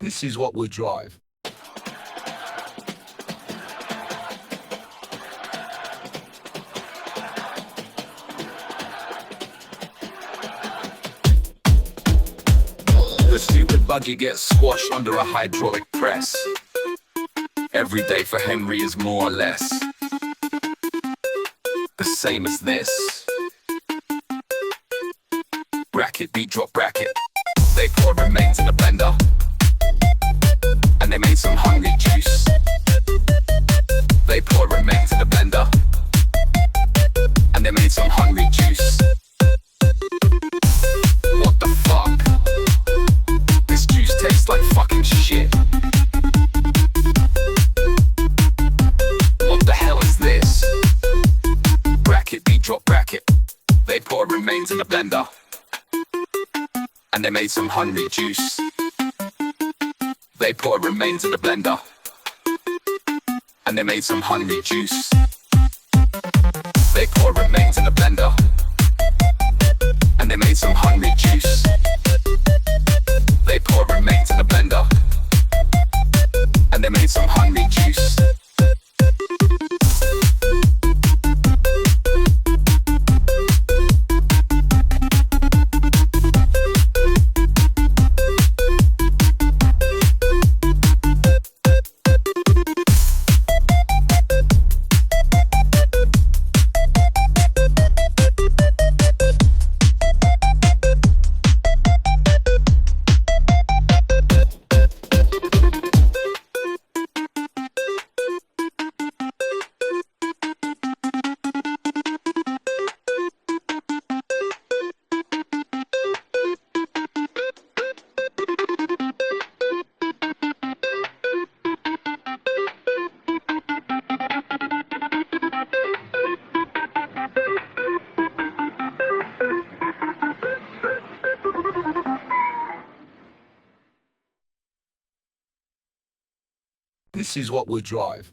This is what we drive. The stupid buggy gets squashed under a hydraulic press. Every day for Henri is more or less the same as this. Bracket, beat, drop, bracket. They poured remains in a blender, and they made some hungry juice. They poured remains in a blender, and they made some hungry juice. What the fuck? This juice tastes like fucking shit. What the hell is this? Bracket, beat, drop, bracket. They poured remains in a blender, and they made some hungry juice. They poured remains in the blender, and they made some hungry juice. They poured remains in the blender, and they made some hungry juice. They poured remains in the blender, and they made some hungry juice. This is what we drive.